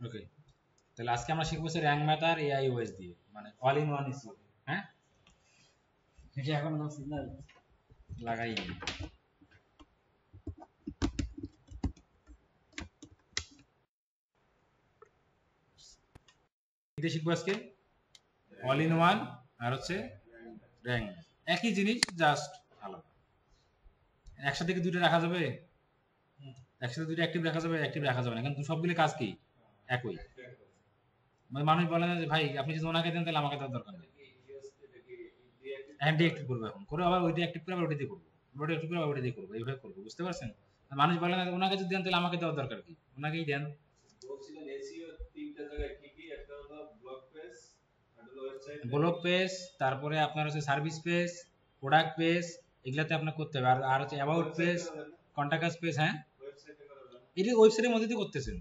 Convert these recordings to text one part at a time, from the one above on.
ওকে, তাহলে আজকে আমরা শিখবো র্যাঙ্ক ম্যাথ আর এআইওএস দিয়ে, মানে অল ইন ওয়ান ইস্যু। হ্যাঁ, এটা এখন না সিগন্যাল লাগাই এটা শিখবো আজকে অল ইন ওয়ান আর হচ্ছে র্যাঙ্ক ম্যাথ, একই জিনিস জাস্ট আলাদা। একসাথে কি দুটো রাখা যাবে? একসাথে দুটো অ্যাক্টিভ রাখা যাবে? অ্যাক্টিভ রাখা যাবে না, কারণ সবগুলো কাজ কি একই। মানে মানুষ বলে না যে ভাই আপনি যদি ওনাকে দেন তাহলে আমাকে দেওয়ার দরকার নেই, হ্যান্ডি অ্যাক্টিভ করবো এখন করে, আবার ওইটা অ্যাক্টিভ করে আবার ওইটা দিয়ে করবো, ওইটা অ্যাক্টিভ করে আবার ওইটা দিয়ে করবো, এইভাবে করবো, বুঝতে পারছেন? মানুষ বলে না ওনাকে যদি দেন তাহলে আমাকে দেওয়ার দরকার কি, ওনাকেই দেন। ব্লগ পেজ, তারপরে আপনার হচ্ছে সার্ভিস পেজ, প্রোডাক্ট পেজ, এগুলাতে আপনার করতে হবে। আর হচ্ছে অ্যাবাউট পেজ, কন্টাক্ট পেজ। হ্যাঁ, এটি ওয়েবসাইটের মধ্যে দিয়ে করতেছেন।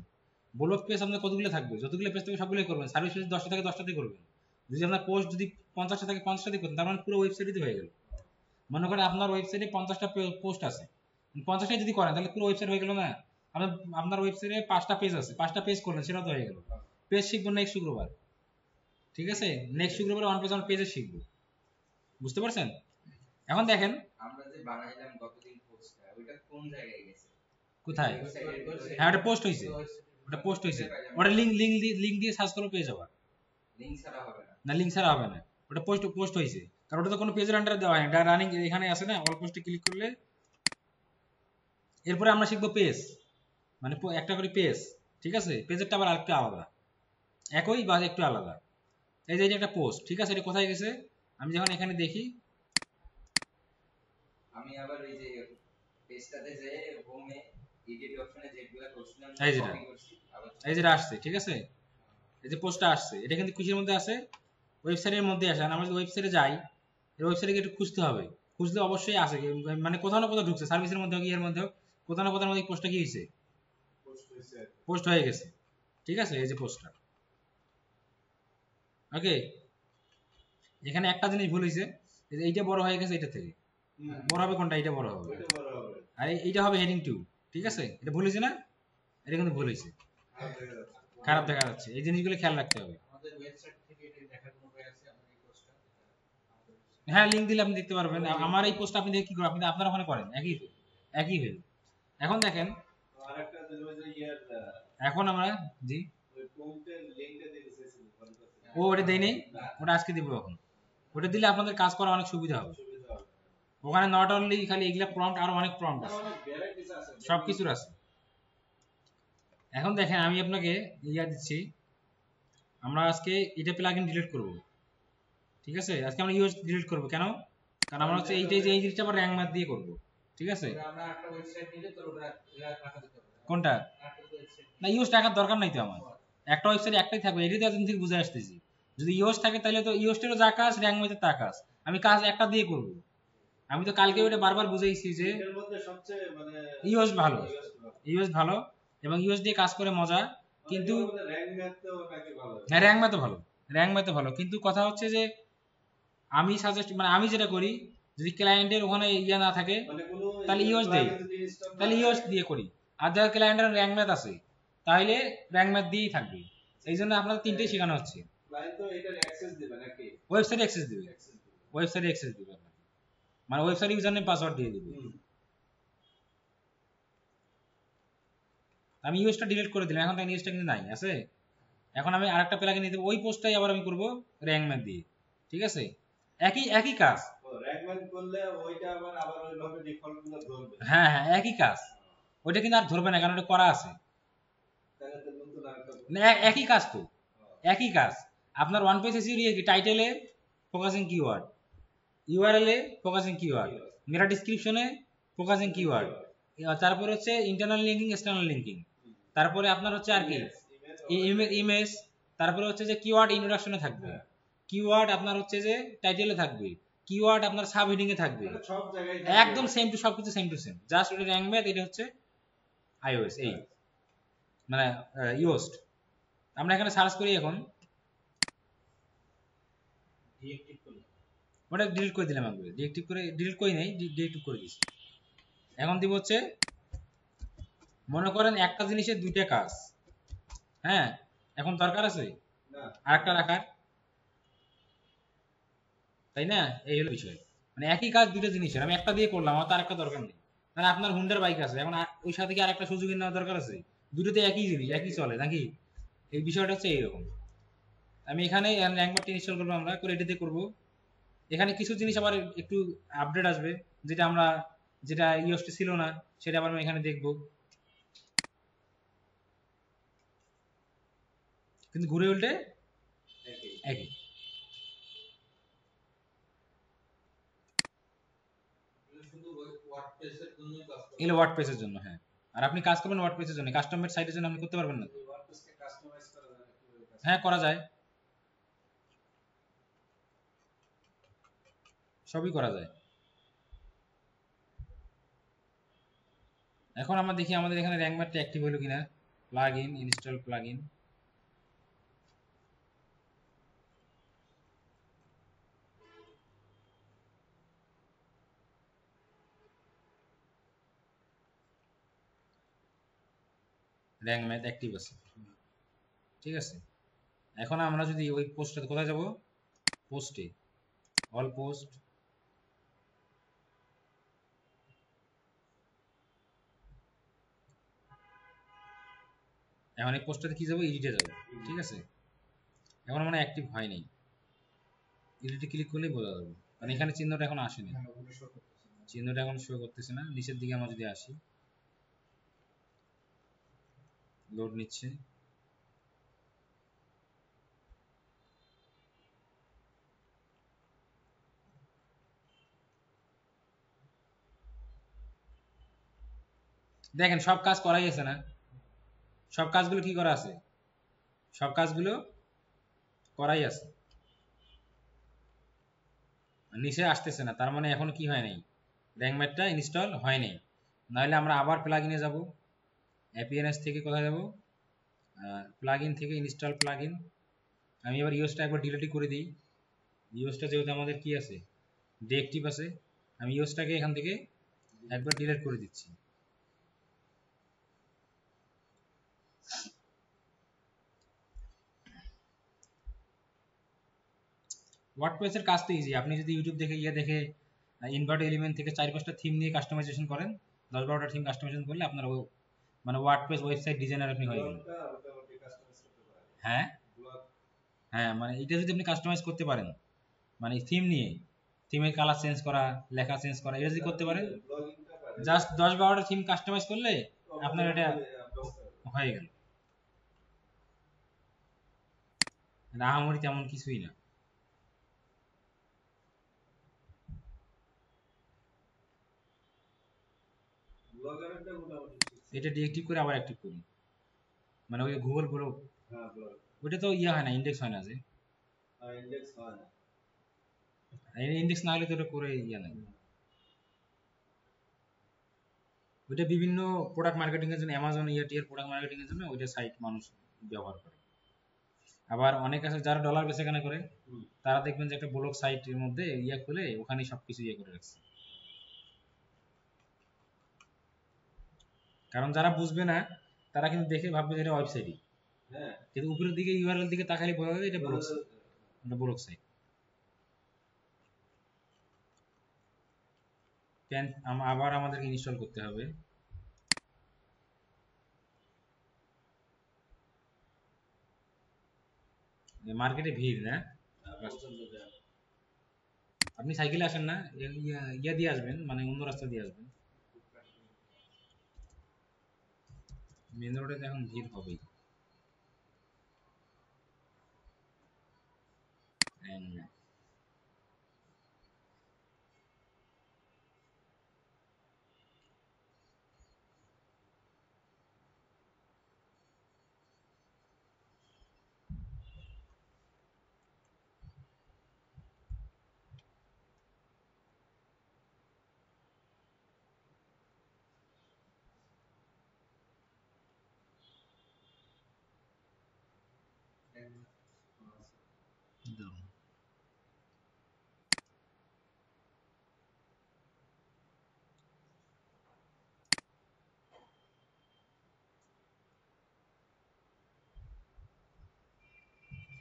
ব্লগ পেজ আপনার কতগুলো থাকবে, যতগুলো পেজ থাকবে সবগুলোই করবেন। সার্ভিস পেজ 10টা থেকে 10টাতেই করবেন। যদি আপনার পোস্ট যদি 50টা থেকে 50টাতেই করতেন, তার মানে পুরো ওয়েবসাইটই হয়ে গেল। মনে করেন আপনার ওয়েবসাইটে 50টা পোস্ট আছে, 50টাই যদি করেন তাহলে পুরো ওয়েবসাইট হয়ে গেল না? আপনার ওয়েবসাইটে 5টা পেজ আছে, 5টা পেজ করলেন, সেটা তো হয়ে গেল। পেজ শিখবো নেক্সট শুক্রবার, ঠিক আছে? নেক্সট শুক্রবার ওয়ান পেজ অন পেজে শিখবো, বুঝতে পারছেন? এখন দেখেন আমরা যে বানাইলাম গতদিন পোস্টটা, ওইটা কোন জায়গায় গেছে? কোথায়? হ্যাঁ, ওটা পোস্ট হয়েছে, ওটা পোস্ট হয়েছে। ওটা লিংক দিয়ে সার্চ করে পেয়ে যাবা। লিংক ছাড়া হবে না? না, লিংক ছাড়া হবে না, ওটা পোস্ট হয়েছে। কারণ ওটা তো কোনো পেজের আন্ডারে দেওয়া হয় না, রানিং এখানে আছে না, অল পোস্টে ক্লিক করলে। এরপরে আমরা শিখবো পেজ, মানে একটা করে পেজ, ঠিক আছে? পেজেরটা আবার আরেকটু আলাদা, একই বা একটু আলাদা। এই যে একটা পোস্ট, ঠিক আছে, এটা কোথায় গেছে? আমি যখন এখানে দেখি, আমি আবার এই যে পেজটাতে যে হোমে এডিট অপশনে যেগুলো করছিলাম এই যেটা, কপি করছি, আবার এই যেটা আসছে, ঠিক আছে? এই যে পোস্টটা আসছে, এটা কিন্তু কিসের মধ্যে আসে? ওয়েবসাইটের মধ্যে আসে। আর আমরা যদি ওয়েবসাইটে যাই, এই ওয়েবসাইটে একটু খুঁজতে হবে, খুঁজলে অবশ্যই আসে, মানে কোথাও না কোথাও ঢুকছে, সার্ভিসের মধ্যে কি এর মধ্যে কোথাও না কোথাও মধ্যে পোস্টটা কি হয়েছে, পোস্ট হয়ে গেছে, ঠিক আছে? এই যে পোস্টটা, ওকে। এখানে একটা জিনিস ভুল হয়েছে, এইটা বড় হয়ে গেছে, এটা থেকে বড় হবে কোনটা? এইটা বড় হবে, আর এইটা হবে হেডিং 2, ঠিক আছে? এটা ভুল হয়েছে না? এটা কিন্তু ভুল হয়েছে, খারাপ দেখা যাচ্ছে। এই জিনিসগুলো খেয়াল রাখতে হবে। আমাদের ওয়েবসাইট থেকে এটা দেখার কোনো উপায় আছে? আমাদের এই পোস্টটা হ্যাঁ, লিংক দিলে আপনি দেখতে পারবেন। আমার এই পোস্ট আপনি দেখে কি করবেন? আপনি আপনার ওখানে করেন, একই হয়ে। এখন দেখেন, আরেকটা দিলো যে ইয়ার এখন আমরা জি ওই কোম্পের লিংকটা দিতে চাইছিল, ও ওটা দেই নেই, ওটা আজকে দিব। এখন ওটা দিলে আপনাদের কাজ করা অনেক সুবিধা হবে। সুবিধা হবে। ওখানে নট অনলি খালি এগুলা প্রম্পট, আরো অনেক প্রম্পট আছে, অনেক ভ্যারাইটিস আছে, সবকিছুর আছে। এখন দেখেন আমি আপনাকে ইয়া দিচ্ছি, আমরা আজকে এটা প্লাগইন ডিলিট করব, ঠিক আছে? আজকে আমরা ইউএস ডিলিট করব, কেন? কারণ আমরা হচ্ছে এইটাই যে এই জিনিসটা আবার র্যাঙ্ক ম্যাথ দিয়ে করব, ঠিক আছে? আমরা একটা ওয়েবসাইট নিলে তো ওটা রাখা যেতে পারে। কোনটা? একটা ওয়েবসাইট না, ইউএস টাকার দরকার নাই তো আমার, একটা ওয়েবসাইট একটাই থাকবে, এটাই তো এতদিন থেকে বুঝে আসতেছি। যদি ইউএস থাকে তাহলে তো ইউএসটারও যা কাজ র্যাঙ্ক ম্যাথের তা কাজ, আমি কাজ একটা দিয়ে করব। আমি তো কালকে ওটা বারবার বুঝাইছি যে এর মধ্যে সবচেয়ে মানে ইউএস ভালো, ইউএস ভালো, এবং ইউএস দিয়ে কাজ করে মজা। কিন্তু র‍্যাঙ্ক ম্যাথ তো নাকি ভালো, হ্যাঁ, র্যাঙ্ক ম্যাথও ভালো, র্যাঙ্ক ম্যাথও ভালো, কিন্তু কথা হচ্ছে যে আমি সাজেস্ট, মানে আমি যেটা করি, যদি ক্লায়েন্টের ওখানে ইয়া না থাকে মানে কোনো তাহলে ইউএস দেই, তাহলে ইউএস দিয়ে করি। আর যারা ক্লায়েন্টের র্যাঙ্ক ম্যাথ আছে তাহলে র্যাঙ্ক ম্যাথ দিয়েই থাকবে। এই জন্য আপনাদের তিনটেই শেখানো হচ্ছে। ক্লায়েন্ট তো এটার অ্যাক্সেস দিবে নাকি? ওয়েবসাইটে অ্যাক্সেস দিবে, ওয়েবসাইটে অ্যাক্সেস দিবে আপনাকে, মানে ওয়েবসাইট ইউজার নেম পাসওয়ার্ড দিয়ে দিবে। আমি ইউএসটা ডিলিট করে দিলাম, এখন তাই ইউএসটা কিন্তু নাই, আছে। এখন আমি আরেকটা প্লাগইন নিয়ে দেব, ওই পোস্টটাই আবার আমি করব র্যাঙ্ক ম্যাথ দিয়ে, ঠিক আছে? একই কাজ। র‍্যাঙ্ক ম্যাথ করলে ওইটা আবার ওইভাবে ডিফল্ট গুলো ধরবে। হ্যাঁ হ্যাঁ, একই কাজ, ওইটা কিন্তু আর ধরবে না, কারণ ওটা করা আছে। তাহলে তো নতুন আরেকটা না, একই কাজ তো, একই কাজ। আপনার ওয়ান পেজ এসইও কি টাইটেলে ফোকাসিং কিওয়ার্ড, ইউআরএল এ ফোকাসিং কিওয়ার্ড, মেটা ডেসক্রিপশনে ফোকাসিং কিওয়ার্ড, তারপরে হচ্ছে ইন্টারনাল লিংকিং, এক্সটার্নাল লিংকিং, তারপরে আপনার হচ্ছে আর কি ইমেজ, তারপরে হচ্ছে যে কিওয়ার্ড ইন্ট্রোডাকশনে থাকবে, কিওয়ার্ড আপনার হচ্ছে যে টাইটেলে থাকবে, কিওয়ার্ড আপনার সাব হেডিং এ থাকবে, সব জায়গায় একদম সেম টু, সবকিছু সেম টু সেম, জাস্ট এটা র্যাঙ্ক ম্যাথ, এটা হচ্ছে আইওএস, এই মানে ইউস্ট। আমরা এখানে সার্চ করি, এখন ডিএক্টিভ করলে ওটা ডিলিট করে দিলাম, একবারে ডিএক্টিভ করে, ডিলিট করি নাই, ডিএক্টিভ করে দিয়েছি। এখন দিব হচ্ছে, মনে করেন একটা জিনিসের দুইটা কাজ, হ্যাঁ, এখন দরকার আছে না আরেকটা রাখার, তাই না? এই হলো বিষয়। মানে একই কাজ দুটো জিনিসের, আমি একটা দিয়ে করলাম, আমার তো আরেকটা দরকার নেই। মানে আপনার হুন্ডার বাইক আছে, এখন ওই সাথে কি আরেকটা সুযোগ নেওয়ার দরকার আছে? দুটোতে একই জিনিস, একই চলে নাকি? এই বিষয়টা হচ্ছে এইরকম। আমি এখানে র্যাঙ্কবারটি ইনস্টল করবো, আমরা করে এটিতে করবো। এখানে কিছু জিনিস আবার একটু আপডেট আসবে, যেটা আমরা, যেটা ইওসটি ছিল না, সেটা আবার আমি এখানে দেখবো। কিন্তু ঘুরে উল্টে একই। একই। শুধু ওয়ার্ডপ্রেসের জন্যই কাজ করে। এগুলো ওয়ার্ডপ্রেসের জন্য, হ্যাঁ। আর আপনি কাজ করবেন ওয়ার্ডপ্রেসের জন্য, কাস্টম মেড সাইটের জন্য আপনি করতে পারবেন না। ওয়ার্ডপ্রেসকে কাস্টমাইজ করা যায় না কিভাবে কাজ হ্যাঁ, করা যায়, সবই করা যায়। এখন আমরা দেখি আমাদের এখানে র্যাঙ্ক ম্যাটটা অ্যাক্টিভ হলো কিনা। Plug in, install plug in. Rank math active আছে, ঠিক আছে। এখন আমরা যদি ওই পোস্টটা, কোথায় যাব, পোস্টে, অল পোস্ট, এখন এই পোস্টটাতে কি যাবো, এডিটে যাবো, ঠিক আছে। এখন মানে অ্যাক্টিভ হয়নি, এডিটে ক্লিক করলেই বোঝা যাবে, কারণ এখানে চিহ্নটা এখন আসেনি, হ্যাঁ, ওগুলো show করতেছে না। চিহ্নটা এখন শো করতেছে না। নিচের দিকে আমরা যদি আসি, লোড নিচ্ছে। দেখেন সব কাজ করাই আছে না, সব কাজগুলো কি করা আছে, সব কাজগুলো করাই আছে, নিচে আসতেছে না, তার মানে এখন কি হয় নাই, র্যাঙ্ক ম্যাটটা ইনস্টল হয় নাই। নাহলে আমরা আবার প্লাগ ইনে যাবো, অ্যাপিয়ারেন্স থেকে কোথায় যাব, প্লাগ ইন থেকে ইনস্টল প্লাগ ইন। আমি এবার ইউএসটা একবার ডিলিট করে দিই। ইউএসটা যেহেতু আমাদের কি আছে, ডিএক্টিভ আছে, আমি ইউএসটাকে এখান থেকে একবার ডিলিট করে দিচ্ছি। ওয়ার্ডপ্রেসের কাজ তো ইজি, আপনি যদি ইউটিউব দেখে দেখে ইনভার্ট এলিমেন্ট থেকে 4-5টা থিম নিয়ে কাস্টমাইজেশন করেন, 10-12টা থিম কাস্টমাইজেশন করলে আপনার মানে ওয়ার্ডপ্রেস ওয়েবসাইট ডিজাইনার আপনি হয়ে গেলেন। ব্লগটা মোটামুটি কাস্টমাইজ করতে পারে। হ্যাঁ, ব্লগ হ্যাঁ, মানে এটা যদি আপনি কাস্টমাইজ করতে পারেন, মানে থিম নিয়ে, থিমের কালার চেঞ্জ করা, লেখা চেঞ্জ করা, এটা যদি করতে পারেন, ব্লগিংটা পারে। জাস্ট 10-12টা থিম কাস্টমাইজ করলে আপনার এটা ব্যবস্থা করে। হয়ে গেল। রাহামরি তেমন কিছুই না। ব্লগারটা মোটামুটি ঠিক। এটা ডিএক্টিভ করে আবার অ্যাক্টিভ করি, মানে ওই গুগল ব্লগ, হ্যাঁ, ব্লগ। ওটা তো ইয়ে হয় না, ইন্ডেক্স হয় না, যে ইন্ডেক্স হয় না। ইন্ডেক্স না হলে তো ওটা করে ইয়ে নাই। ওইটা বিভিন্ন প্রোডাক্ট মার্কেটিং এর জন্য, অ্যামাজন ইয়ার প্রোডাক্ট মার্কেটিং এর জন্য ওইটা সাইট মানুষ ব্যবহার করে। আবার অনেক আছে যারা ডলার বেচাকেনা করে, হুম। তারা দেখবেন যে একটা ব্লগ সাইটের মধ্যে ইয়ে খুলে ওখানে সবকিছু ইয়ে করে রাখছে। কারণ যারা বুঝবে না, তারা কিন্তু দেখে ভাববে যে এটা ওয়েবসাইটই, হ্যাঁ, কিন্তু উপরের দিকে ইউআরএল দিকে তাকালে বোঝা যাবে এটা ব্লগ সাইট, এটা ব্লগ সাইট। আবার আমাদেরকে ইনস্টল করতে হবে। মার্কেটে ভিড় না, পছন্দ যায়। আপনি সাইকেলে আসেন না, ইয়া দিয়ে আসবেন, মানে অন্য রাস্তা দিয়ে আসবেন। মেন রোডে তো এখন ভিড় হবেই।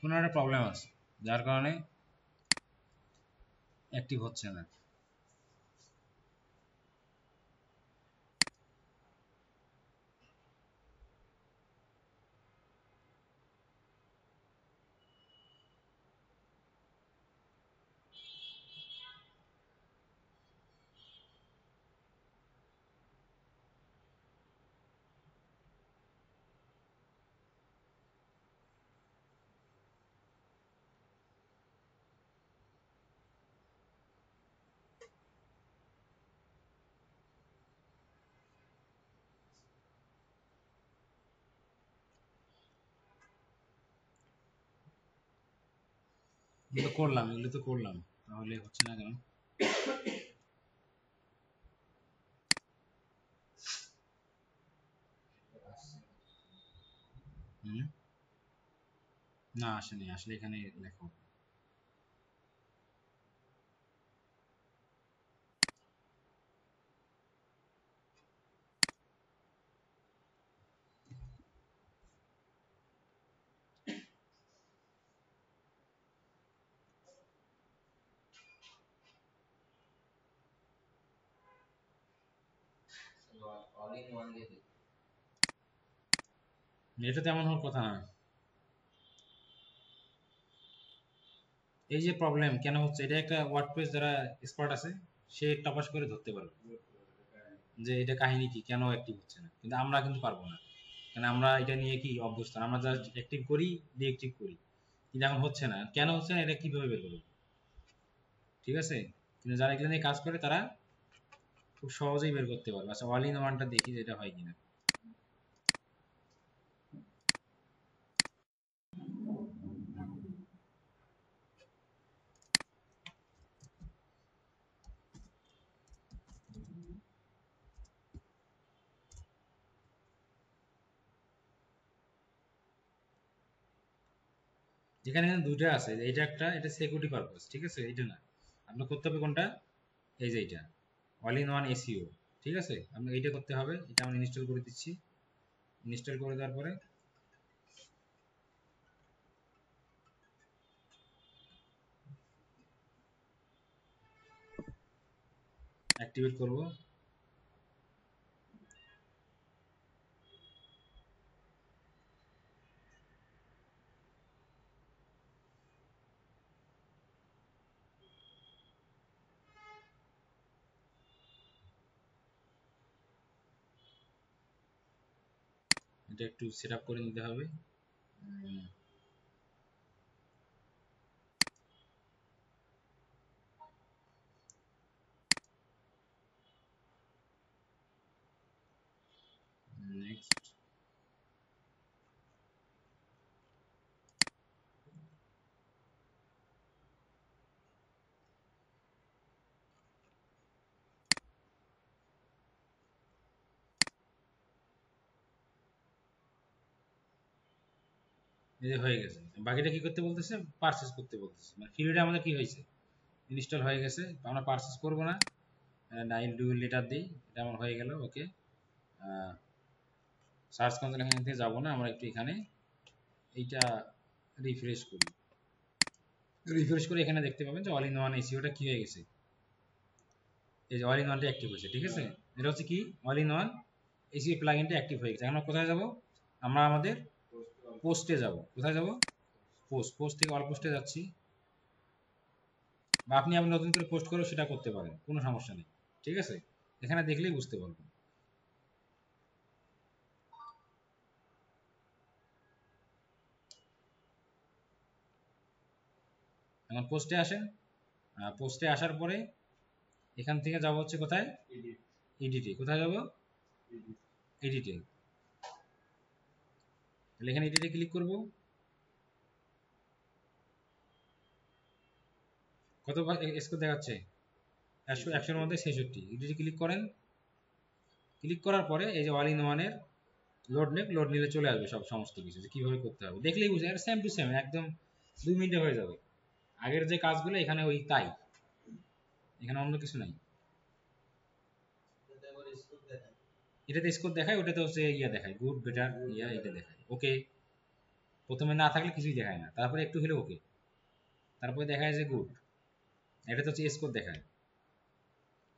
কোনো একটা প্রবলেম আছে যার কারণে অ্যাক্টিভ হচ্ছে না। এগুলো তো করলাম তাহলে হচ্ছে না কেন? হুম, না আসেনি, আসলে এখানে লেখো। অল ইন ওয়ান দিয়ে দিই। এটা তেমন হওয়ার কথা না। এই যে প্রবলেম কেন হচ্ছে, এটা একটা ওয়ার্ডপ্রেস যারা এক্সপার্ট আছে সে টপাস করে ধরতে পারবে যে এটা কাহিনী কি, কেন অ্যাক্টিভ হচ্ছে না, কিন্তু আমরা কিন্তু পারবো না, কারণ আমরা এটা নিয়ে কি অভ্যস্ত, আমরা জাস্ট অ্যাক্টিভ করি, ডিঅ্যাক্টিভ করি, কিন্তু এখন হচ্ছে না, কেন হচ্ছে না এটা কিভাবে বের করবো? ঠিক আছে, কিন্তু যারা এগুলো নিয়ে কাজ করে তারা খুব সহজেই বের করতে পারবে। আচ্ছা, অল ইন ওয়ানটা দেখি যেটা হয় কিনা। এখানে কিন্তু দুইটা আছে, এটা একটা, এটা সিকিউরিটি পারপাস, ঠিক আছে, এটা না, আপনার করতে হবে কোনটা, এই যে এটা অল ইন ওয়ান এসইও, ঠিক আছে, আপনাকে এইটা করতে হবে। এটা আমি ইনস্টল করে দিচ্ছি। ইনস্টল করে দেওয়ার পরে অ্যাক্টিভেট করব। এটা একটু সেট আপ করে নিতে হবে। নেক্সট। এই যে হয়ে গেছে, বাকিটা কি করতে বলতেছে, পারচেজ করতে বলতেছে, মানে ফিল্ডে আমাদের কি হয়েছে, ইনস্টল হয়ে গেছে, তো আমরা পারচেজ করব না, নাইল ডু লেটার দিই, এটা আমার হয়ে গেল। ওকে, সার্চ কনসোল এখান থেকে যাবো না, আমরা একটু এখানে এইটা রিফ্রেশ করি। রিফ্রেশ করে এখানে দেখতে পাবেন যে অল ইন ওয়ান এসইওটা কি হয়ে গেছে, এই যে অল ইন ওয়ানটা অ্যাক্টিভ হয়েছে, ঠিক আছে, এটা হচ্ছে কি অল ইন ওয়ান এসইও প্লাগইনটা অ্যাক্টিভ হয়ে গেছে। এখন আমরা কোথায় যাব, আমরা আমাদের পোস্টে যাব। কোথায় যাব, পোস্ট থেকে অল পোস্টে যাচ্ছি, বা আপনি নতুন করে পোস্ট করেও সেটা করতে পারেন, কোনো সমস্যা নেই, ঠিক আছে, এখানে দেখলেই বুঝতে পারবেন। এখন পোস্টে আসেন, পোস্টে আসার পরে এখান থেকে যাব হচ্ছে কোথায়, এডিটে, কোথায় যাব, এডিটে, তাহলে এখানে এডিটে ক্লিক করব। কত স্কোর দেখাচ্ছে, 100-100-র মধ্যে 66। এডিটে ক্লিক করেন, ক্লিক করার পরে এই যে অল ইন ওয়ানের লোড নিলে চলে আসবে সব সমস্ত কিছু, যে কীভাবে করতে হবে দেখলেই বুঝে, আর সেম টু সেম একদম 2 মিনিটে হয়ে যাবে। আগের যে কাজগুলো এখানে ওই তাই, এখানে অন্য কিছু নাই। যাতে আবার স্কোর দেখায়। এটাতে স্কোর দেখায়, ওটাতে হচ্ছে ইয়া দেখায়, গুড, বেটার, ইয়া এটা দেখায়। ওকে, প্রথমে না থাকলে কিছুই দেখায় না, তারপরে একটু হলে ওকে, তারপরে দেখায় যে গুড, এটা তো হচ্ছে স্কোর দেখায়।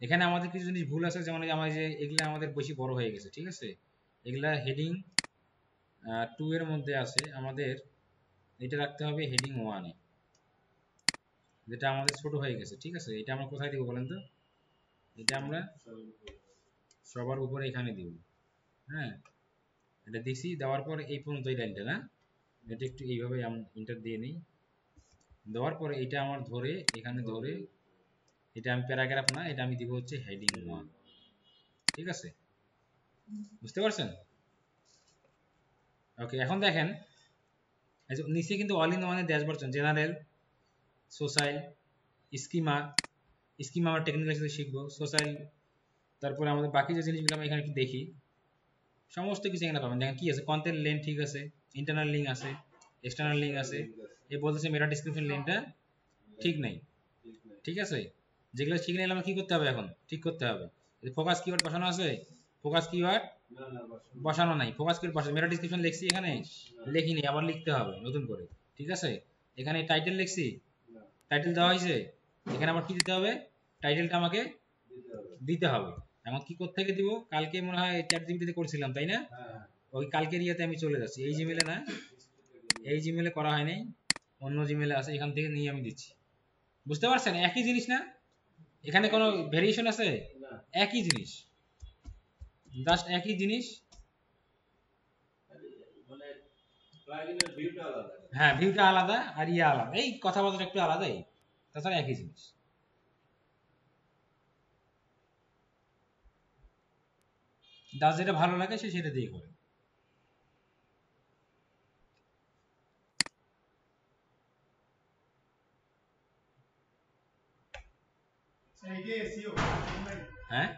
এখানে আমাদের কিছু জিনিস ভুল আছে, যেমন আমার যে এগুলা আমাদের বেশি বড় হয়ে গেছে, ঠিক আছে, এগুলা হেডিং 2 এর মধ্যে আছে, আমাদের এটা রাখতে হবে হেডিং 1 এ, যেটা আমাদের ছোট হয়ে গেছে, ঠিক আছে। এটা আমরা কোথায় দিব বলেন তো? এটা আমরা সবার উপরে এখানে দিব, হ্যাঁ, এটা দিছি, দেওয়ার পর এই পর্যন্ত এই লাইনটা না, এটা একটু এইভাবে ইন্টার দিয়ে নিই, দেওয়ার পরে এটা আমার ধরে এখানে ধরে, এটা আমি প্যারাগ্রাফ না, এটা আমি দিব হচ্ছে হেডিং 1, ঠিক আছে, বুঝতে পারছেন? ওকে, এখন দেখেন এই যে নিচে কিন্তু অল ইন ওয়ানের dashboard, general, social, schema, schema আমরা টেকনিক্যাল সাথে শিখবো, সোশ্যাল, তারপরে আমাদের বাকি যে জিনিসগুলো আমরা এখানে একটু দেখি, সমস্ত কিছু এখানে পাবেন। দেখেন কি আছে, কন্টেন্ট লেন ঠিক আছে, ইন্টারনাল লিঙ্ক আছে, এক্সটার্নাল লিঙ্ক আছে, এ বলতেছে মেটা ডিসক্রিপশন লিঙ্কটা ঠিক নেই, ঠিক আছে। যেগুলো ঠিক নেই আমরা কি করতে হবে, এখন ঠিক করতে হবে। ফোকাস কিওয়ার্ড বসানো আছে, ফোকাস কিওয়ার্ড বসানো নাই, ফোকাস কিওয়ার্ড বসানো, মেটা ডিসক্রিপশন লিখছি এখানে, লিখিনি, আবার লিখতে হবে নতুন করে, ঠিক আছে। এখানে টাইটেল লিখছি, টাইটেল দেওয়া হয়েছে, এখানে আবার কি দিতে হবে, টাইটেলটা আমাকে দিতে হবে। এখন কি কোথা থেকে দিব, কালকে মনে হয় চ্যাট জিপিটিতে করছিলাম তাই না, ওই কালকের ইয়েতে আমি চলে যাচ্ছি, এই জিমেলে না, এই জিমেলে করা হয়নি, অন্য জিমেলে আছে, এখান থেকে নিয়ে আমি দিচ্ছি। বুঝতে পারছেন, একই জিনিস না, এখানে কোনো ভেরিয়েশন আছে, একই জিনিস, জাস্ট একই জিনিস, মানে প্লাগইনের ভিউটা আলাদা। হ্যাঁ ভিউটা আলাদা আর ইয়ে আলাদা, এই কথাবার্তা একটু আলাদাই, তাছাড়া একই জিনিস। যার যেটা ভালো লাগে সে সেটা দিয়ে করে। হ্যাঁ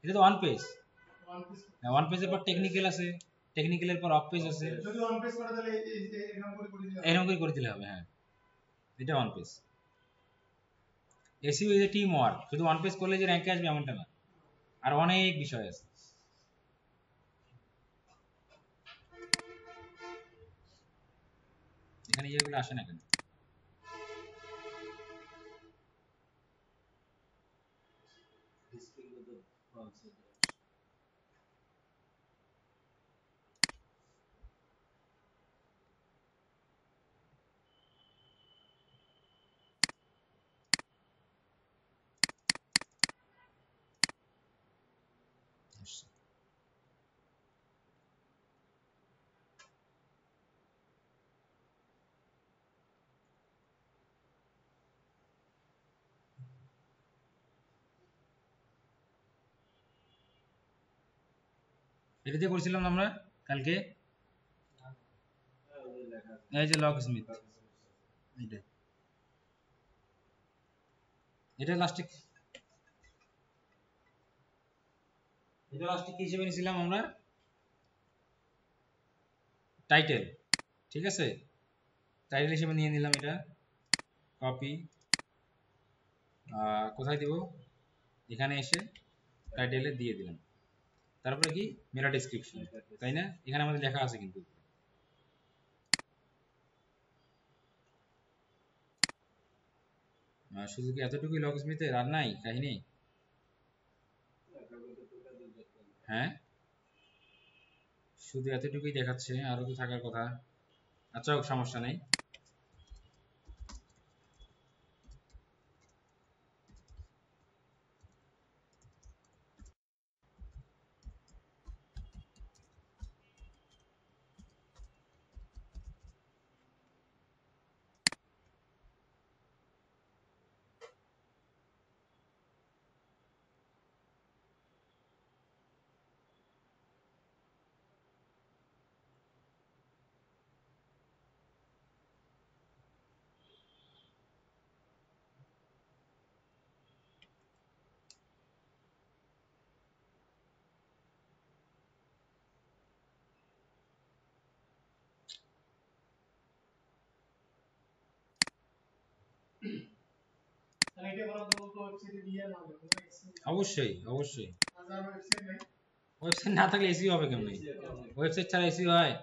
এটা তো ওয়ান পেজ, ওয়ান পেজের পর টেকনিক্যাল আছে, টেকনিক্যালের পর অফ পেজ আছে, যদি ওয়ান পেজ করে তাহলে এরকম করে দিলে হবে। এরকম করে করে দিলে হবে, হ্যাঁ এটা one page. SEO is a team work, শুধু ওয়ান পেজ করলে যে র্যাঙ্কে আসবে এমনটা না, আর অনেক বিষয় আছে। এখানে ইয়েগুলো আসে না কেন? এটা দিয়ে করছিলাম আমরা কালকে, এই যে লক স্মিথ, এটা এটা লাস্টে, এটা লাস্টে কি হিসেবে নিয়েছিলাম আমরা, টাইটেল, ঠিক আছে, টাইটেল হিসেবে নিয়ে নিলাম, এটা কপি, কোথায় দিব, এখানে এসে টাইটেলে দিয়ে দিলাম, তারপরে কি মেটা ডেসক্রিপশন, তাই না, এখানে আমাদের লেখা আছে কিন্তু। শুধু কি এতটুকুই লক স্মিথের, আর নাই কাহিনী? হ্যাঁ শুধু এতটুকুই দেখাচ্ছে, আরো তো থাকার কথা। আচ্ছা হোক, সমস্যা নেই। তাহলে এটা বলা তো ওয়েবসাইটে দিয়ে না হবে না, অবশ্যই অবশ্যই, হাজার ওয়েবসাইট নাই। ওয়েবসাইট না থাকলে এসিও হবে কেমন? ওয়েবসাইট ছাড়া এসিও হয়?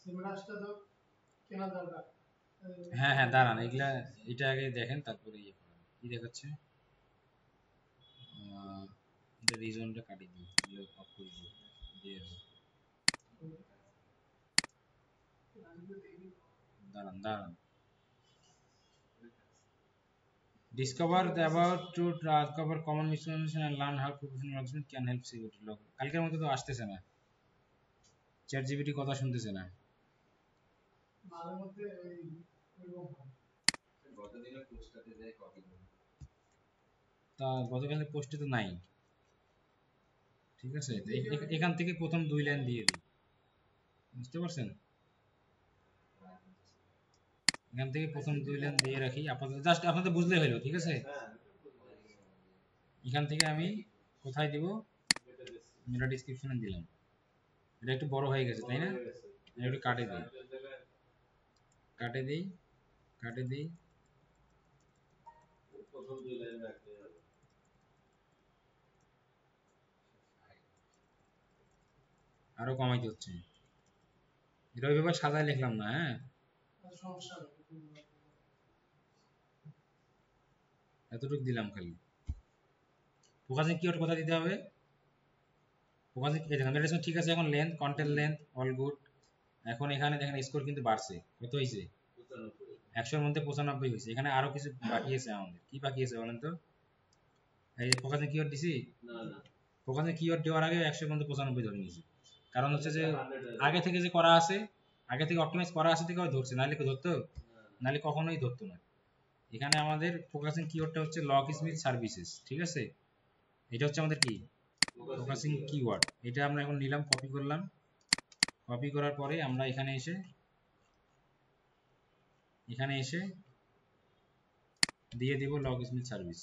সিমরাসটা তো কেনা দরকার। হ্যাঁ হ্যাঁ দাঁড়ান, এগুলা এটা আগে দেখেন তারপরে ইয়ে করেন। কি দেখাচ্ছে? এটা রিজনটা কাটি দিই, এগুলো অফ করে দিই, দিয়ে দিই। দাঁড়ান দাঁড়ান। Discover the about to uncover common misconceptions and learn how professional organizations can help security log। কালকের মতো তো আসতেছে না, চ্যাট জিপিটি কথা শুনতেছে না। মাঝে মধ্যে ওইরকম হয়। গতদিনের পোস্টটাতে যে কপি করব। তা গতকালের পোস্টে তো নাই, ঠিক আছে? তো এখান থেকে প্রথম 2 লাইন দিয়ে দিই, বুঝতে পারছেন? এখান থেকে প্রথম 2 লাইন দিয়ে রাখি আপাতত, জাস্ট আপনাদের বুঝলে হলো, ঠিক আছে? হ্যাঁ এখান থেকে আমি কোথায় দিব? মেটা ডেসক্রিপশনে দিলাম। এটা একটু বড় হয়ে গেছে তাই না? এটা একটু কাটে দিই, কাটে দিই, কাটে দিই। প্রথম 2 লাইন রাখতে হবে। আরো কমাইতে হচ্ছে, এটা ওইভাবে সাজায় লিখলাম না। হ্যাঁ, আর সমস্যা নেই। এতটুকু দিলাম খালি। ফোকাসিং কিওয়ার্ড কথা দিতে হবে। ফোকাসিং এই দেখেন মেডিটেশন ঠিক আছে, এখন length, content length all good. এখন এখানে দেখেন স্কোর কিন্তু বাড়ছে, কত হয়েছে? 100 এর মধ্যে 95 হয়েছে। এখানে আরো কিছু বাকি আছে আমাদের, কি বাকি আছে বলেন তো? এই যে ফোকাসিং কিওয়ার্ড দিছি, না না ফোকাসিং কিওয়ার্ড দেওয়ার আগে 100 এর মধ্যে 95 ধরে নিয়েছি। কারণ হচ্ছে যে আগে থেকে যে করা আছে, আগে থেকে অপটিমাইজ করা আছে থেকে ধরছে, নাহলে কি ধরতো? নাহলে কখনোই ধরতো না। এখানে আমাদের ফোকাসিং কিওয়ার্ডটা হচ্ছে লগ স্মিথ সার্ভিসেস, ঠিক আছে? এটা হচ্ছে আমাদের কি ফোকাসিং কিওয়ার্ড। এটা আমরা এখন নিলাম, কপি করলাম। কপি করার পরে আমরা এখানে এসে দিয়ে দিব লগ স্মিথ সার্ভিস।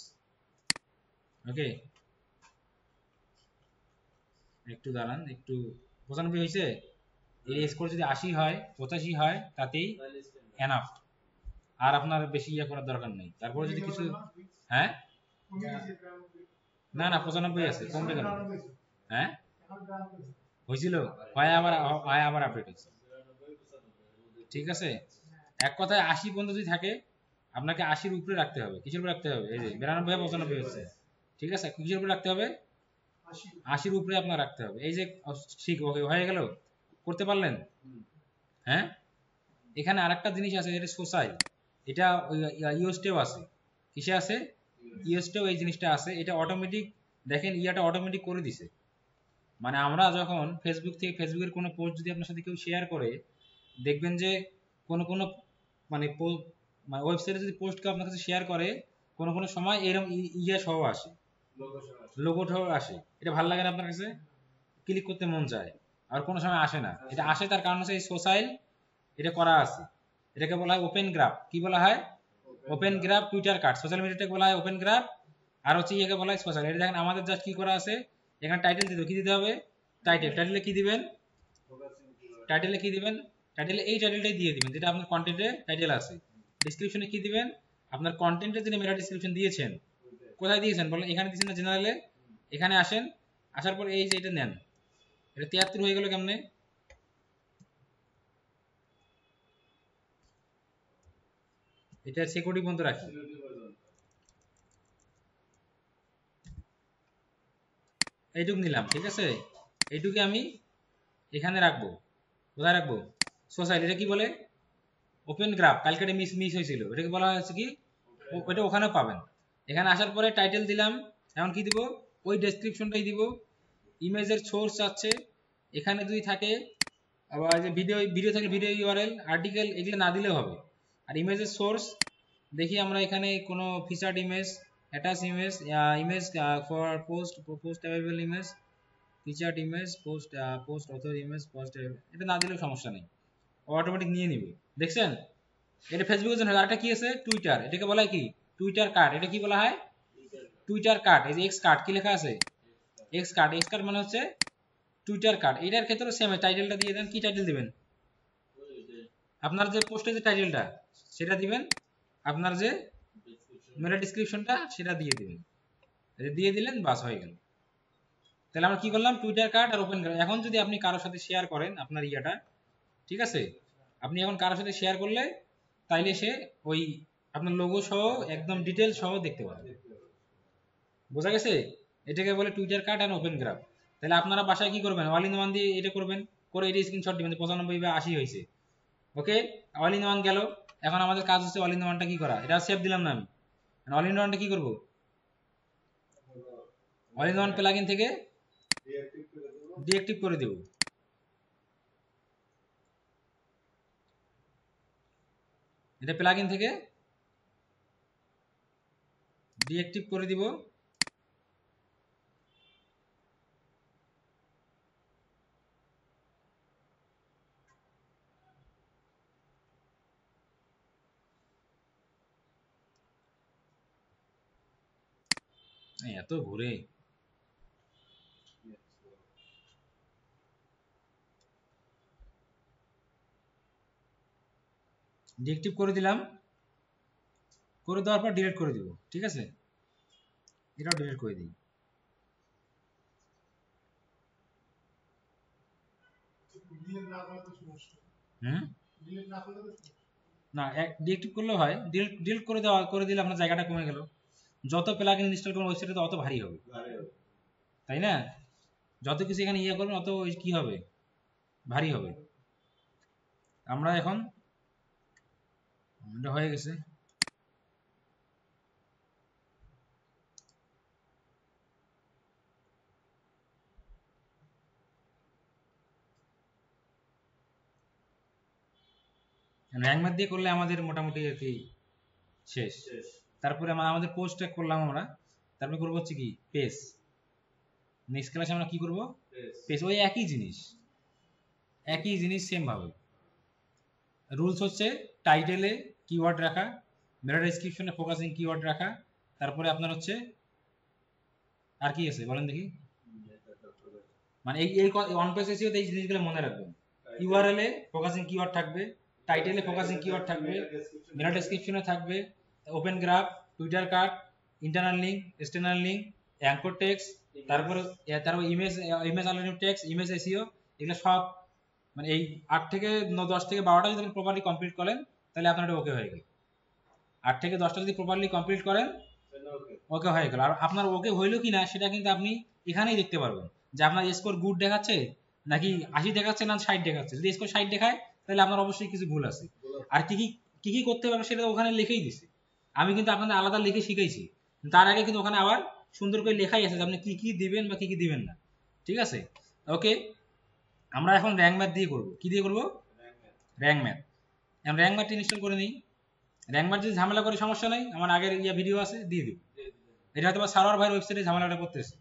ওকে, একটু দাঁড়ান, একটু 95 হয়েছে। এর স্কোর যদি 80 হয়, 85 হয়, তাতেই এনাফ। আর আপনার বেশি ইয়ে করার দরকার নেই। তারপরে যদি কিছু, হ্যাঁ না না 95 আছে, কমবে কেন? হ্যাঁ হয়েছিল, হয় আবার আপডেট হয়েছে, ঠিক আছে? এক কথায় 80 পর্যন্ত যদি থাকে, আপনাকে 80-র উপরে রাখতে হবে। কিসের উপরে রাখতে হবে? এই যে 92 95 হচ্ছে, ঠিক আছে? কিসের উপরে রাখতে হবে? 80-র উপরে আপনার রাখতে হবে। এই যে ঠিক হয়ে গেল, করতে পারলেন? হ্যাঁ, এখানে আরেকটা জিনিস আছে, এটা সোসাইল। এটা ইওস্টেও আছে। কিসে আছে? ইওস্টেও এই জিনিসটা আছে। এটা অটোমেটিক, দেখেন ইয়াটা অটোমেটিক করে দিছে। মানে আমরা যখন ফেসবুকের কোনো পোস্ট যদি আপনার সাথে কেউ শেয়ার করে, দেখবেন যে কোনো মানে ওয়েবসাইটে যদি পোস্ট কেউ আপনার কাছে শেয়ার করে, কোনো সময় এরকম ইয়া সহ আসে, লোগো সহ আসে। এটা ভালো লাগে না আপনার কাছে? ক্লিক করতে মন চায়। আর কোনো সময় আসে না। এটা আসে তার কারণ হচ্ছে এই সোসাইল এটা করা আছে। এটাকে বলা হয় ওপেন গ্রাফ। কি বলা হয়? Open graph Twitter card. Social মিডিয়াটাকে বলা হয় ওপেন গ্রাফ, আর হচ্ছে ইয়েকে বলা হয় সোশ্যাল। এটা দেখেন আমাদের জাস্ট কি করা আছে, এখানে টাইটেল দিতে, কি দিতে হবে? টাইটেলে কি দিবেন? টাইটেলে কি দিবেন? টাইটেলে এই টাইটেলটাই দিয়ে দিবেন যেটা আপনার কন্টেন্টে টাইটেল আছে। ডেসক্রিপশনে কি দিবেন? আপনার কন্টেন্টে যিনি মেটা ডেসক্রিপশন দিয়েছেন, কোথায় দিয়েছেন বলেন? এখানে দিয়েছেন না জেনারেলে? এখানে আসেন, আসার পর এই যে এটা নেন। এটা 73 হয়ে গেল কেমনে? এটা সিকিউরিটি পর্যন্ত রাখি। এইটুক নিলাম, ঠিক আছে? এইটুকে আমি এখানে রাখবো। কোথায় রাখবো? সোসাইটি। এটা কি বলে? Open graph. কালকে এটা মিস হয়েছিল, এটাকে বলা হয়েছে কি? ওটা ওখানেও পাবেন। এখানে আসার পরে টাইটেল দিলাম। এখন কি দিব? ওই ডেসক্রিপশনটাই দিব। ইমেজের সোর্স আছে এখানে যদি থাকে, আবার যে ভিডিও থাকলে ভিডিও ইউআরএল, আর্টিকেল এগুলো না দিলেও হবে। আর ইমেজের সোর্স দেখি আমরা এখানে কোনো featured image, attach image for post available image, featured image, post author image, post, এটা না দিলেও সমস্যা নেই, অটোমেটিক নিয়ে নিবে। দেখছেন? এটা ফেসবুকের জন্য। আরেকটা কি আছে? টুইটার। এটাকে বলা হয় কি? Twitter card. এটা কি বলা হয়? Twitter card. এই যে এক্স কার্ড, কি লেখা আছে? X card. এক্স কার্ড মানে হচ্ছে টুইটার কার্ড। এটার ক্ষেত্রে সেম, টাইটেলটা দিয়ে দেন। কি টাইটেল দিবেন? আপনার যে পোস্টের যে টাইটেলটা সেটা দিবেন, আপনার যে মেটা ডেসক্রিপশনটা সেটা দিয়ে দিবেন। এটা দিয়ে দিলেন, বাস হয়ে গেল। তাহলে আমরা কি করলাম? টুইটার কার্ড আর ওপেন গ্রাফ। এখন যদি আপনি কারোর সাথে শেয়ার করেন আপনার ইয়াটা, ঠিক আছে? আপনি এখন কারোর সাথে শেয়ার করলে তাইলে সে ওই আপনার লোগো সহ একদম ডিটেল সহ দেখতে পাবে। বোঝা গেছে? এটাকে বলে Twitter card and open graph. তাহলে আপনারা বাসায় কি করবেন, অল ইন ওয়ান দিয়ে এটা করবেন, করে এটা স্ক্রিনশট দিবেন 95 বা 80 হয়েছে। ওকে, অল ইন ওয়ান গেল। এখন আমাদের কাজ হচ্ছে অল ইন ওয়ানটা কি করা, এটা সেভ দিলাম না আমি। অল ইন ওয়ানটা কি করব, অল ইন ওয়ান প্লাগইন থেকে ডিঅ্যাক্টিভ করে দেব। এটা প্লাগইন থেকে ডিঅ্যাক্টিভ করে দিব। এত ঘুরে ডিঅ্যাক্টিভ করে দিলাম, করে দেওয়ার পর ডিলিট করে দিব। ঠিক আছে, এটাও ডিলিট করে দিই। ডিলিট না করলে তো সমস্যা, হুম, ডিলিট না করলে তো সমস্যা। না ডিঅ্যাক্টিভ করলেও হয়, ডিলিট করে দেওয়া, করে দিলে আপনার জায়গাটা কমে গেল। যত প্লাগইন ইনস্টল করবেন ওয়েবসাইটে তো অত ভারী হবে, তাই না? যত কিছু এখানে ইয়ে করবেন অত কি হবে, ভারী হবে। আমরা এখন এটা হয়ে গেছে। র্যাঙ্ক ম্যাথ দিয়ে করলে আমাদের মোটামুটি আর কি শেষ। তারপরে আমাদের পোস্ট ট্যাগ করলাম আমরা, তারপরে করবো হচ্ছে কি পেজ। নেক্সট ক্লাসে আমরা কি করব, পেজ। ওই একই জিনিস সেম ভাবে। রুলস হচ্ছে টাইটেলে কিওয়ার্ড রাখা, মেটা ডেসক্রিপশনে ফোকাসিং কিওয়ার্ড রাখা, তারপরে আপনার হচ্ছে আর কি আছে বলেন দেখি। মানে এই অন পেজ এসইও তে এই জিনিসগুলো মনে রাখবেন। ইউআরএল এ ফোকাসিং কিওয়ার্ড থাকবে, টাইটেলে ফোকাসিং কিওয়ার্ড থাকবে, মেটা ডেসক্রিপশনে থাকবে, open graph, Twitter card, internal link, external link, anchor text, তারপরে image algorithm text, image SEO, এগুলো সব মানে এই 8 থেকে 10 থেকে 12টা যদি আপনি প্রপারলি কমপ্লিট করেন তাহলে আপনার এটা ওকে হয়ে গেল। 8 থেকে 10টা যদি প্রপারলি কমপ্লিট করেন ওকে হয়ে গেল। আর আপনার ওকে হইলো কিনা সেটা কিন্তু আপনি এখানেই দেখতে পারবেন যে আপনার স্কোর গুড দেখাচ্ছে নাকি 80 দেখাচ্ছে না 60 দেখাচ্ছে। যদি স্কোর 60 দেখায় তাহলে আপনার অবশ্যই কিছু ভুল আছে। আর কি কি করতে পারবেন সেটা ওখানে লিখেই দিছে। আমি কিন্তু আপনাদের আলাদা লিখে শিখাইছি, তার আগে কিন্তু ওখানে আবার সুন্দর করে লেখাই আছে যে আপনি কি কি দিবেন বা কি কি দিবেন না। ঠিক আছে, ওকে। আমরা এখন র্যাঙ্ক ম্যাথ দিয়ে করব। কি দিয়ে করব, র্যাঙ্ক ম্যাথ। এখন র্যাঙ্ক ম্যাথ ইনস্টল করে নিই। র্যাঙ্ক ম্যাথ যদি ঝামেলা করে সমস্যা নাই, আমার আগের ভিডিও আছে দিয়ে দিব। এটা হয়তো সার্ভার ভাইয়ের ওয়েবসাইটে ঝামেলাটা করতেছে।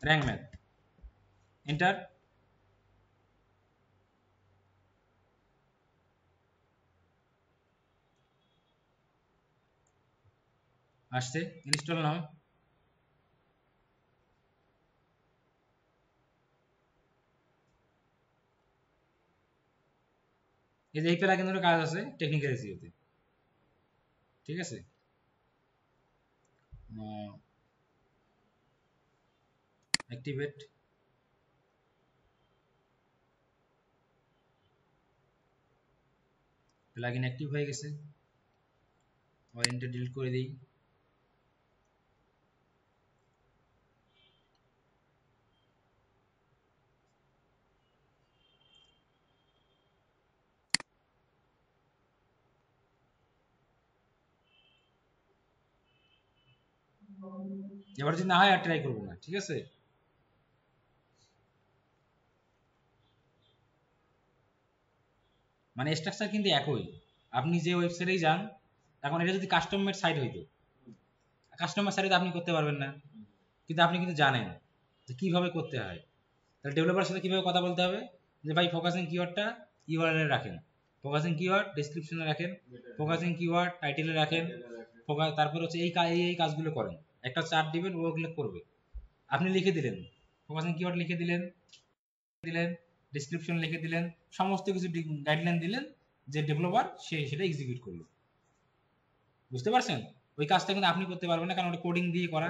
Rank math enter. আসছে, ইনস্টল নাও। এই প্লাগইন এর কাজ আছে টেকনিক্যাল এসইওতে। ঠিক আছে, অ্যাক্টিভেট। প্লাগইন অ্যাক্টিভ হয়ে গেছে। ওয়ারেন্টি ডিলিট করে দিই। এবার যদি না হয় আর ট্রাই করবো না। ঠিক আছে, মানে স্ট্রাকচার কিন্তু একই। আপনি যে ওয়েবসাইটেই যান, এখন এটা যদি কাস্টম মেড সাইট হইতো, কাস্টমার সাইটে আপনি করতে পারবেন না, কিন্তু আপনি কিন্তু জানেন যে কিভাবে করতে হয়। তাহলে ডেভেলপারের সাথে কিভাবে কথা বলতে হবে যে ভাই ফোকাসিং কিওয়ার্ডটা ইউআরএল এ রাখেন, ফোকাসিং কিওয়ার্ড ডেসক্রিপশনে রাখেন, ফোকাসিং কিওয়ার্ড টাইটেলে রাখেন, তারপর হচ্ছে এই কাজগুলো করেন। একটা চার্ট দিবেন, ওগুলো করবে। আপনি লিখে দিলেন, ফোকাসিং কিওয়ার্ড লিখে দিলেন, ডেসক্রিপশন লিখে দিলেন, সমস্ত কিছু গাইডলাইন দিলেন, যে ডেভেলপার সে সেটা এক্সিকিউট করলো। বুঝতে পারছেন? ওই কাজটা কিন্তু আপনি করতে পারবেন না, কারণ ওটা কোডিং দিয়ে করা।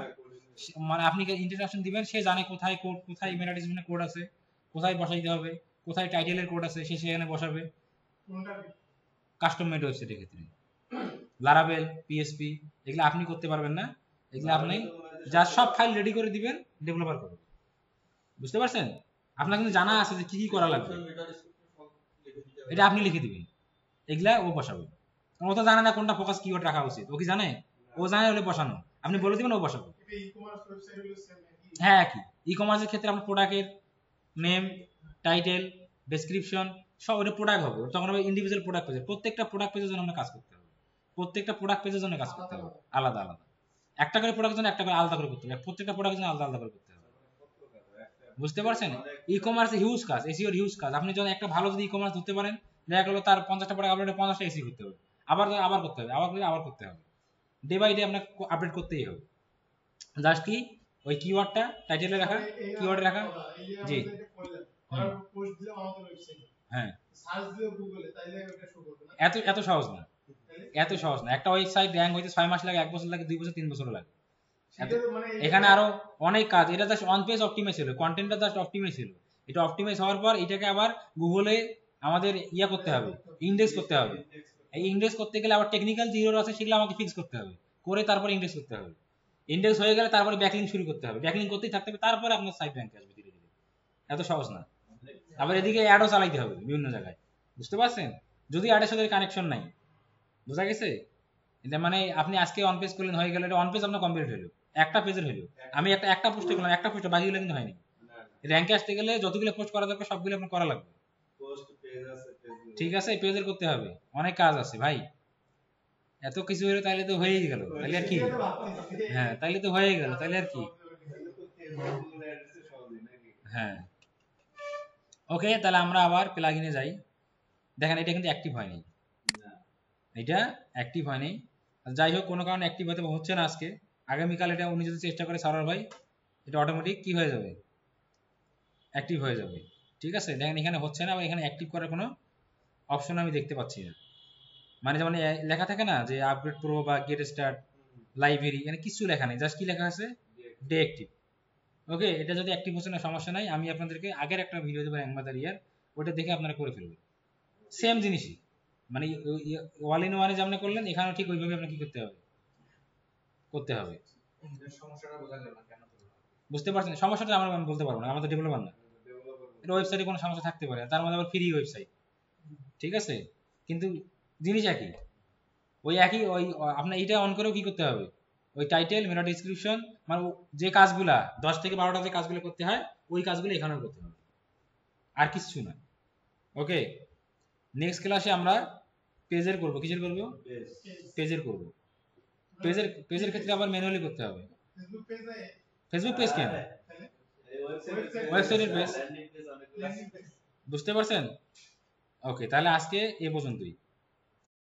মানে আপনি ইন্ট্রোডাকশন দিবেন, সে জানে কোথায় কোড, কোথায় ইমেল অ্যাড্রেস কোড আছে, কোথায় বসাইতে হবে, কোথায় টাইটেলের কোড আছে, সে সেখানে বসাবে। কোনটা কাস্টম মেড ওয়েবসাইটের ক্ষেত্রে লারাভেল, পিএসপি এগুলো আপনি করতে পারবেন না, এগুলো আপনি যা সব ফাইল রেডি করে দিবেন, ডেভেলপার করবে। বুঝতে পারছেন? আপনার কিন্তু জানা আছে যে কি কি করা লাগবে, মেটা ডিসক্রিপশন সব লিখে দিতে হবে। এটা আপনি লিখে দিবেন, এগুলা ও বসাবে। ও তো জানে না কোনটা ফোকাস কিওয়ার্ড রাখা উচিত, ও কি জানে? ও জানে হলে বসানো, আপনি বলে দিবেন ও বসাবে। এটা ই-কমার্স ওয়েবসাইট গুলো সেম নাকি? হ্যাঁ একই। ই কমার্সের ক্ষেত্রে আপনার প্রোডাক্টের নেম, টাইটেল, ডেসক্রিপশন সব ওটা প্রোডাক্ট হবে, তখন হবে ইন্ডিভিজুয়াল প্রোডাক্ট পেজ। প্রত্যেকটা প্রোডাক্ট পেজের জন্য আমরা কাজ করতে হবে, প্রত্যেকটা প্রোডাক্ট পেজের জন্য কাজ করতে হবে আলাদা আলাদা, একটা করে প্রোডাক্টের জন্য একটা করে আলাদা করে করতে হবে, প্রত্যেকটা প্রোডাক্টের জন্য আলাদা আলাদা করে করতে হবে। বুঝতে পারছেন? ই কমার্সে হিউজ কাজ, এসইওর হিউজ কাজ। আপনি যখন একটা ভালো যদি ই কমার্স ধরতে পারেন, দেখা গেলো তার 50টা প্রোডাক্ট আপলোডে 50টা এসই করতে হবে, আবার করতে হবে, আবার করতে হবে, ডে বাই ডে আপনাকে আপডেট করতেই হবে। জাস্ট কি ওই কিওয়ার্ডটা টাইটেলে রাখা, কিওয়ার্ডে রাখা। জি। পোস্ট দিলাম আমাদের ওয়েবসাইটে, হ্যাঁ, সার্চ দিলে গুগলে, তাইলে ওটা শো করবে না? এত সহজ না, এত সহজ না। একটা ওয়েবসাইট র্যাঙ্ক হইতে 6 মাস লাগে, 1 বছর লাগে, 2 বছর, 3 বছর লাগে। সেটা তো মানে এখানে আরো অনেক কাজ। এটা জাস্ট অন পেজ অপটিমাইজ ছিল, কন্টেন্টটা জাস্ট অপটিমাইজ ছিল। এটা অপটিমাইজ হওয়ার পর এটাকে আবার গুগলে আমাদের ইয়া করতে হবে, ইন্ডেক্স করতে হবে। এই ইন্ডেক্স করতে গেলে আবার টেকনিক্যাল যে এরর আছে সেগুলো আমাকে ফিক্স করতে হবে, করে তারপর ইন্ডেক্স করতে হবে। ইন্ডেক্স হয়ে গেলে তারপরে ব্যাকলিংক শুরু করতে হবে, ব্যাকলিংক করতেই থাকতে হবে, তারপরে আপনার সাইট র্যাঙ্কে আসবে ধীরে ধীরে। এত সহজ না। আবার এদিকে অ্যাডও চালাইতে হবে বিভিন্ন জায়গায়। বুঝতে পারছেন? যদি অ্যাডের সাথে কানেকশন নাই, বোঝা গেছে? এটা মানে আপনি আজকে অন পেজ করলেন, হয়ে গেল, এটা অন পেজ আপনার কমপ্লিট হলো, একটা পেজের হলো। আমি একটা পোস্টে করলাম, একটা পোস্টে বাকিগুলো কিন্তু হয়নি। র্যাঙ্কে আসতে গেলে যতগুলো পোস্ট করা দরকার সবগুলো আপনার করা লাগবে। পোস্ট পেজ আছে, ঠিক আছে, পেজের করতে হবে, অনেক কাজ আছে ভাই। এত কিছু হলো তাইলে তো হয়েই গেল, তাইলে আর কি? হ্যাঁ, তাইলে তো হয়ে গেল, তাইলে আর কি? হ্যাঁ, ওকে, তাহলে আমরা আবার প্লাগইনে যাই। দেখেন এটা কিন্তু অ্যাক্টিভ হয়নি, এটা অ্যাক্টিভ হয়নি। যাই হোক, কোনো কারণে অ্যাক্টিভ হচ্ছে না আজকে। আগামীকাল এটা উনি যদি চেষ্টা করে সারার ভাই, এটা অটোমেটিক কি হয়ে যাবে, অ্যাক্টিভ হয়ে যাবে। ঠিক আছে, দেখেন এখানে হচ্ছে না, বা এখানে অ্যাক্টিভ করার কোনো অপশন আমি দেখতে পাচ্ছি না। মানে যেমন লেখা থাকে না যে আপডেট প্রো বা গেট স্টার্ট, লাইব্রেরি, এখানে কিছু লেখা নেই, জাস্ট কি লেখা আছে, ডে অ্যাক্টিভ। ওকে, এটা যদি অ্যাক্টিভ হচ্ছে না সমস্যা নাই, আমি আপনাদেরকে আগের একটা ভিডিও দেবো অ্যাংমাদার ইয়ার, ওটা দেখে আপনারা করে ফেলবেন। সেম জিনিসই, মানে অল ইন ওয়ানে যেমন করলেন, এখানেও ঠিক ওইভাবে আপনাকে কি করতে হবে, সমস্যাটা বোঝা গেল না কেন হলো। বুঝতে পারছেন? সমস্যাটা আমি বলতে পারবো না, আমাদের ডেভেলপার না। এটা ওয়েবসাইটে কোনো সমস্যা থাকতে পারে, তার মধ্যে আবার ফ্রি ওয়েবসাইট, ঠিক আছে, কিন্তু জিনিস একই। ওই একই, ওই আপনার এইটা অন করেও কি করতে হবে, ওই টাইটেল, মেটা ডেসক্রিপশন, মানে যে কাজগুলা 10 থেকে 12টা যে কাজগুলো করতে হয়, ওই কাজগুলো এখানেও করতে হবে, আর কিছু না। ওকে, নেক্সট ক্লাসে আমরা পেজের করব, কিসের করব, পেজের করব। পেজের ক্ষেত্রে আবার ম্যানুয়ালি করতে হবে। ফেসবুক পেজে, ফেসবুক পেজ কেন, ওয়েবসাইটের পেজ, বুঝতে পারছেন? ওকে, তাহলে আজকে এ পর্যন্তই।